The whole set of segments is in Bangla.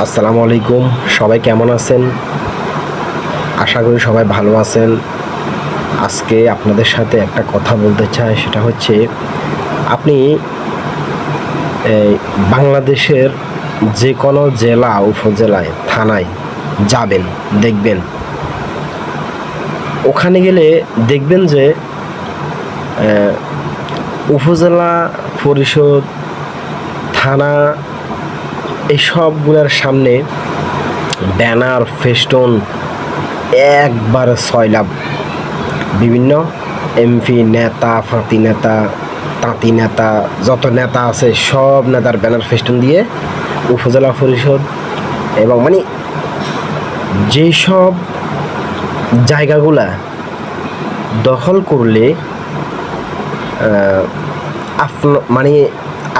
আসসালামু আলাইকুম। সবাই কেমন আছেন? আশা করি সবাই ভালো আছেন। আজকে আপনাদের সাথে একটা কথা বলতে চাই, সেটা হচ্ছে আপনি এই বাংলাদেশের যে কোনো জেলা উপজেলায় থানায় যাবেন, দেখবেন ওখানে গেলে দেখবেন যে উপজেলা পরিষদ, থানা, এই সবগুলোর সামনে ব্যানার, ফেস্টুন একবার সয়লাব। বিভিন্ন এমপি নেতা, ফাঁতি নেতা, তাঁতি নেতা, যত নেতা আছে সব নেতার ব্যানার ফেস্টুন দিয়ে উপজেলা পরিষদ এবং যেসব জায়গাগুলা দখল করলে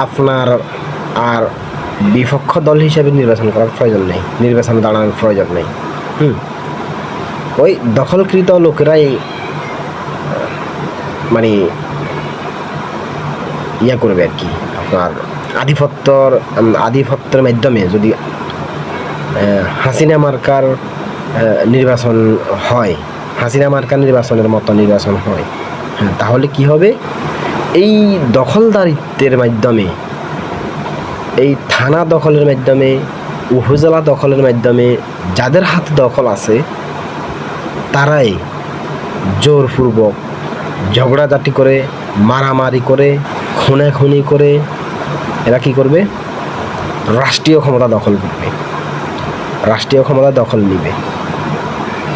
আপনার আর বিপক্ষ দল হিসাবে নির্বাচন করার প্রয়োজন নেই, নির্বাচনে দাঁড়ানোর প্রয়োজন নেই। ওই দখলকৃত লোকেরাই ইয়া করবে আর কি। আপনার আধিপত্যের মাধ্যমে যদি হাসিনা মার্কার নির্বাচন হয়, হাসিনা মার্কার নির্বাচনের মতো নির্বাচন হয়, তাহলে কি হবে? এই দখলদারিত্বের মাধ্যমে, এই থানা দখলের মাধ্যমে, উপজেলা দখলের মাধ্যমে যাদের হাতে দখল আছে তারাই জোরপূর্বক ঝগড়াঝাটি করে, মারামারি করে, খুনাখুনি করে এরা কী করবে? রাষ্ট্রীয় ক্ষমতা দখল করবে, রাষ্ট্রীয় ক্ষমতা দখল নিবে।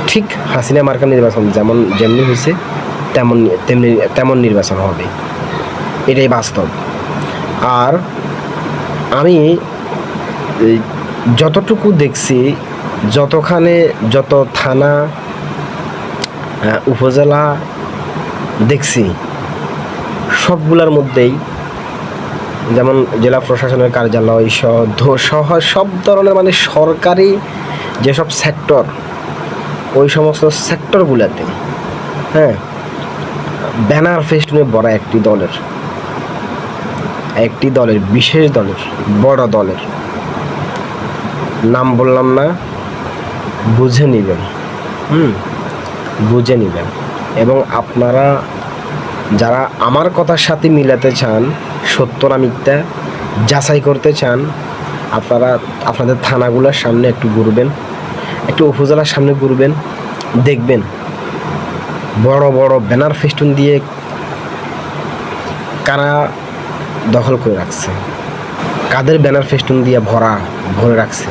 ঠিক হাসিনা মার্কা নির্বাচন যেমনি হয়েছে তেমন নির্বাচন হবে, এটাই বাস্তব। আর আমি যতটুকু দেখছি, যত থানা, উপজেলা দেখছি, সবগুলোর মধ্যেই যেমন জেলা প্রশাসনের কার্যালয় সহ সব ধরনের সরকারি যেসব সেক্টর, ওই সমস্ত সেক্টরগুলোতে ব্যানার ফেস্টুনে ভরা একটি দলের বিশেষ দলের, বড় দলের নাম বললাম না, বুঝে নেবেন। বুঝে নেবেন। এবং আপনারা যারা আমার কথার সাথে মিলাতে চান, সত্য না মিথ্যা যাচাই করতে চান, আপনারা আপনাদের থানাগুলোর সামনে একটু ঘুরবেন, একটু উপজেলার সামনে ঘুরবেন, দেখবেন বড় বড় ব্যানার ফেস্টুন দিয়ে কারা দখল করে রাখছে, কাদের ব্যানার ফেস্টুন দিয়ে ভরে রাখছে।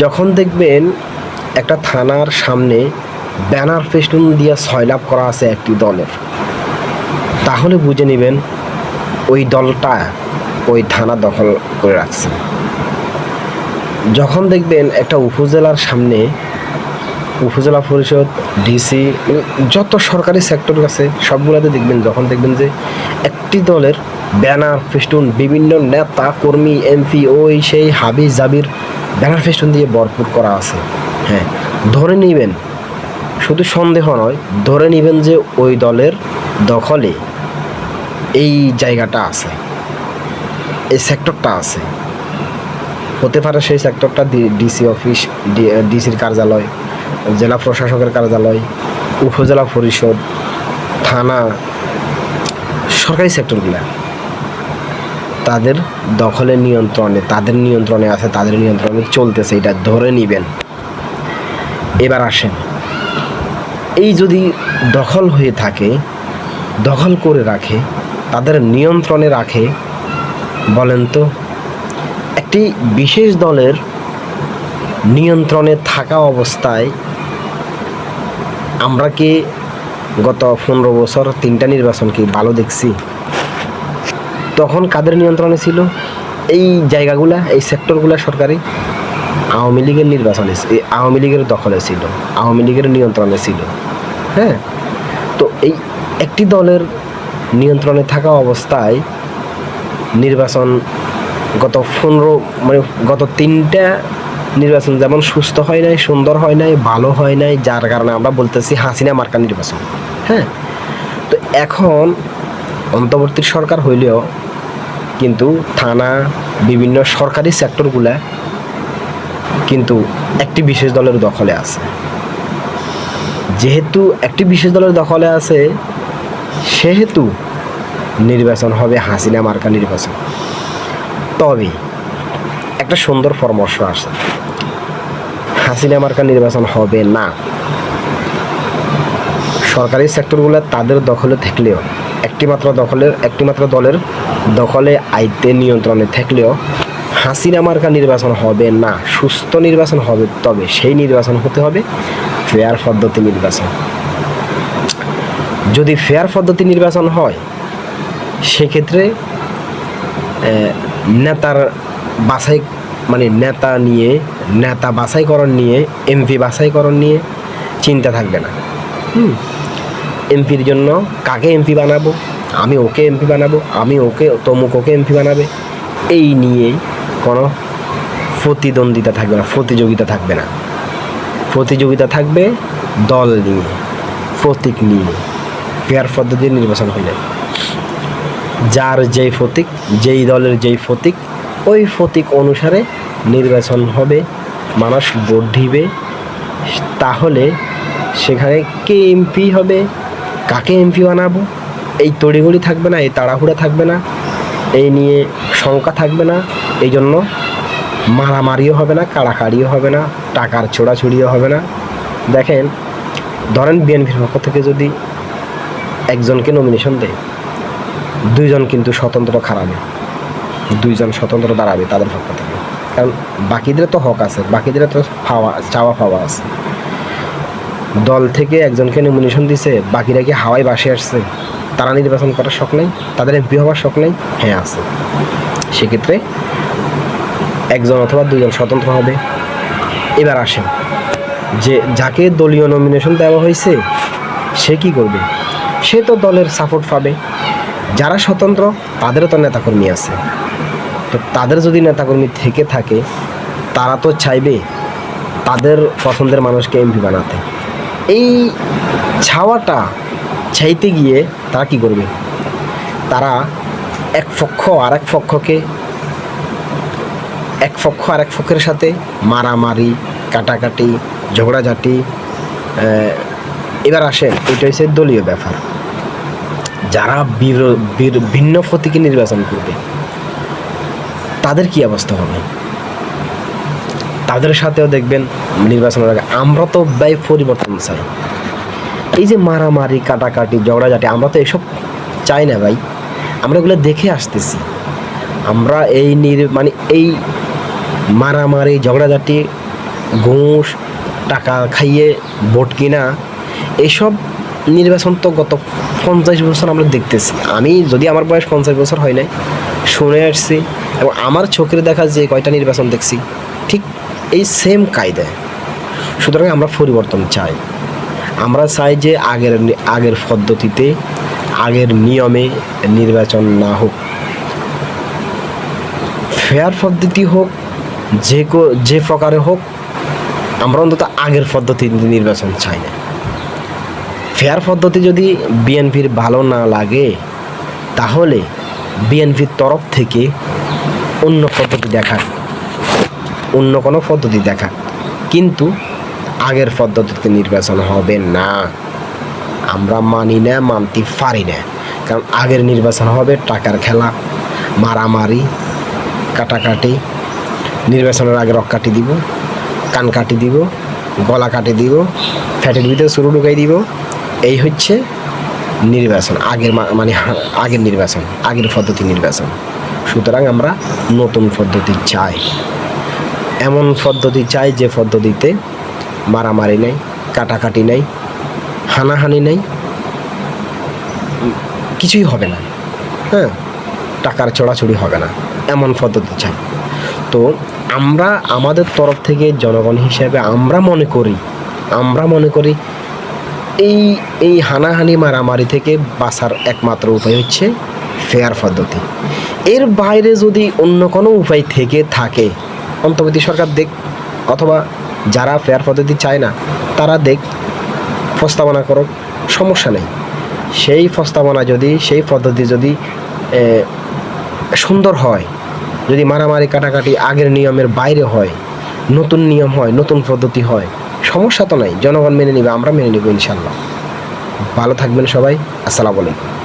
যখন দেখবেন একটা থানার সামনে ব্যানার ফেস্টুন দিয়ে সয়লাব করা আছে একটি দলের, তাহলে বুঝে নেবেন ওই দলটা ওই থানা দখল করে রাখছে। যখন দেখবেন একটা উপজেলার সামনে উপজেলা পরিষদ, ডিসি, যত সরকারি সেক্টর আছে সবগুলোতে যখন দেখবেন যে একটি দলের ব্যানার ফেস্টুন, বিভিন্ন নেতা কর্মী, এমপি, ওই সেই হাবি জাবির ব্যানার ফেস্টুন দিয়ে ভরপুর করা আছে, ধরে নেবেন, শুধু সন্দেহ নয়, ধরে নেবেন যে ওই দলের দখলে এই জায়গাটা আছে, এই সেক্টরটা আছে। হতে পারে সেই সেক্টরটা ডিসি অফিস, ডিসির কার্যালয়, জেলা প্রশাসকের কার্যালয়, উপজেলা পরিষদ, থানা, সরকারি সেক্টরগুলো তাদের দখলের নিয়ন্ত্রণে, তাদের নিয়ন্ত্রণে আছে, তাদের নিয়ন্ত্রণে চলতেছে, এটা ধরে নেবেন। এবার আসেন, এই যদি দখল হয়ে থাকে, দখল করে রাখে, তাদের নিয়ন্ত্রণে রাখে, বলেন তো একটি বিশেষ দলের নিয়ন্ত্রণে থাকা অবস্থায় আমরা কি গত 15 বছর 3টা নির্বাচন কি ভালো দেখছি? তখন কাদের নিয়ন্ত্রণে ছিল এই জায়গাগুলা, এই সেক্টরগুলা? সরকারি আওয়ামী লীগের নির্বাচনে, আওয়ামী লীগের দখলে ছিল, আওয়ামী লীগের নিয়ন্ত্রণে ছিল। তো এই একটি দলের নিয়ন্ত্রণে থাকা অবস্থায় নির্বাচন গত 3টা নির্বাচন যেমন সুস্থ হয় নাই, সুন্দর হয় নাই, ভালো হয় নাই, যার কারণে আমরা বলতেছি হাসিনা মার্কা নির্বাচন। তো এখন অন্তর্বর্তী সরকার হইলেও কিন্তু থানা, বিভিন্ন সরকারি সেক্টরগুলা কিন্তু একটি বিশেষ দলের দখলে আছে। যেহেতু একটি বিশেষ দলের দখলে আছে, সেহেতু নির্বাচন হবে হাসিনা মার্কা নির্বাচন। তবে একটা সুন্দর পরামর্শ আসে, হাসিনা মার্কা নির্বাচন হবে না। সরকারি সেক্টরগুলো তাদের দখলে থাকলেও, একটিমাত্র দলের দখলে আইতে নিয়ন্ত্রণে থাকলেও হাসিনা মার্কা নির্বাচন হবে না। সুস্থ নির্বাচন হবে, তবে সেই নির্বাচন হতে হবে ফেয়ার পদ্ধতি নির্বাচন। যদি ফেয়ার পদ্ধতি নির্বাচন হয়, সেক্ষেত্রে নেতার বাছাই নেতা বাছাইকরণ নিয়ে, এমপি বাছাইকরণ নিয়ে চিন্তা থাকবে না। এমপির জন্য কাকে এমপি বানাবো, আমি ওকে এমপি বানাবো, আমি ওকে ওকে এমপি বানাবে, এই নিয়ে কোনো প্রতিদ্বন্দ্বিতা থাকবে না, প্রতিযোগিতা থাকবে না। প্রতিযোগিতা থাকবে দল নিয়ে, প্রতীক নিয়ে। ফেয়ার পদ্ধতির নির্বাচন হলে যার যেই প্রতীক, যেই দলের যেই প্রতীক, ওই প্রতীক অনুসারে নির্বাচন হবে, মানুষ ভোট দিবে। তাহলে সেখানে কে এমপি হবে, কাকে এমপি বানাবো, এই তড়িঘড়ি থাকবে না, এই তাড়াহুড়া থাকবে না, এই নিয়ে শঙ্কা থাকবে না। এই জন্য মারামারিও হবে না, কাড়াকাড়িও হবে না, টাকার ছোড়াছুড়িও হবে না। দেখেন, ধরেন বিএনপির পক্ষ থেকে যদি একজনকে নমিনেশন দেয়, দুইজন কিন্তু স্বতন্ত্র খারাবে, দুইজন স্বতন্ত্র দাঁড়াবে তাদের পক্ষ থেকে। কারণ বাকিদের তো হক আছে, বাকিদের তো চাওয়া পাওয়া আছে। দল থেকে একজনকে নমিনেশন দিছে, বাকিরা কি হাওয়ায় বাসে আসছে? তারা নির্বাচন করার শখ নেই? তাদের এমপি হওয়ার শখ নেই? হ্যাঁ আছে। সেক্ষেত্রে একজন অথবা দুজন স্বতন্ত্র হবে। এবার আসেন, যে যাকে দলীয় নমিনেশন দেওয়া হয়েছে সে কি করবে? সে তো দলের সাপোর্ট পাবে। যারা স্বতন্ত্র তাদেরও তো নেতাকর্মী আছে, তো তাদের যদি নেতাকর্মী থেকে থাকে, তারা তো চাইবে তাদের পছন্দের মানুষকে এমপি বানাতে। এই চাইতে গিয়ে তারা কি করবে? তারা এক পক্ষ আরেক পক্ষের সাথে মারামারি, কাটাকাটি, ঝগড়াঝাটি। এবার আসেন, এটা হচ্ছে দলীয় ব্যাপার। যারা ভিন্ন প্রতীকে নির্বাচন করবে, তাদের কি অবস্থা হবে? তাদের সাথেও দেখবেন নির্বাচনের আগে আমরা তো পরিবর্তন চাই। এই যে মারামারি, কাটাকাটি, ঝগড়াঝাটি, আমরা তো এসব চাই না ভাই। আমরা এগুলো দেখে আসতেছি। আমরা এই এই মারামারি, ঝগড়াঝাটি, ঘুষ, টাকা খাইয়ে ভোট কিনা, এইসব নির্বাচন তো গত 50 বছর আমরা দেখতেছি। আমি যদি আমার বয়স 50 বছর হয় নাই, শুনে আসছি এবং আমার চোখের দেখা যে কয়টা নির্বাচন দেখছি, ঠিক এই সেম কায়দায়। সুতরাং আমরা পরিবর্তন চাই। আমরা চাই যে আগের পদ্ধতিতে, আগের নিয়মে নির্বাচন না হোক, ফেয়ার পদ্ধতি হোক, যে প্রকারে হোক। আমরা অন্তত আগের পদ্ধতিতে নির্বাচন চাই না। ফেয়ার পদ্ধতি যদি বিএনপির ভালো না লাগে, তাহলে বিএনপির তরফ থেকে অন্য কোনো পদ্ধতি দেখা, কিন্তু আগের পদ্ধতিতে নির্বাচন হবে না। আমরা মানি না, মানতে পারি না। কারণ আগের নির্বাচন হবে টাকার খেলা, মারামারি, কাটাকাটি। নির্বাচনের আগে রক কাটি দিব, কান কাটি দিব, গলা কাটি দিব, ফ্যাটের ভিতরে শুরু ঢুকাই দিব। এই হচ্ছে নির্বাচন, আগের নির্বাচন, আগের পদ্ধতি নির্বাচন। সুতরাং আমরা নতুন পদ্ধতি চাই, এমন পদ্ধতি চাই যে পদ্ধতিতে মারামারি নেই, কাটাকাটি নেই, হানাহানি নেই, কিছুই হবে না। হ্যাঁ, টাকার চড়াচড়ি হবে না, এমন পদ্ধতি চাই। তো আমরা আমাদের তরফ থেকে জনগণ হিসেবে আমরা মনে করি এই হানাহানি, মারামারি থেকে বাঁচার একমাত্র উপায় হচ্ছে ফেয়ার পদ্ধতি। এর বাইরে যদি অন্য কোনো উপায় থেকে থাকে, অন্তর্বর্তী সরকার দেখ, অথবা যারা ফেয়ার পদ্ধতি চায় না তারা দেখ, প্রস্তাবনা করুক, সমস্যা নেই। সেই পদ্ধতি যদি সুন্দর হয়, যদি মারামারি কাটাকাটি আগের নিয়মের বাইরে হয়, নতুন নিয়ম হয়, নতুন পদ্ধতি হয়, সমস্যা তো নাই, জনগণ মেনে নেবে, আমরা মেনে নেব ইনশাল্লাহ। ভালো থাকবেন সবাই, আসসালামু আলাইকুম।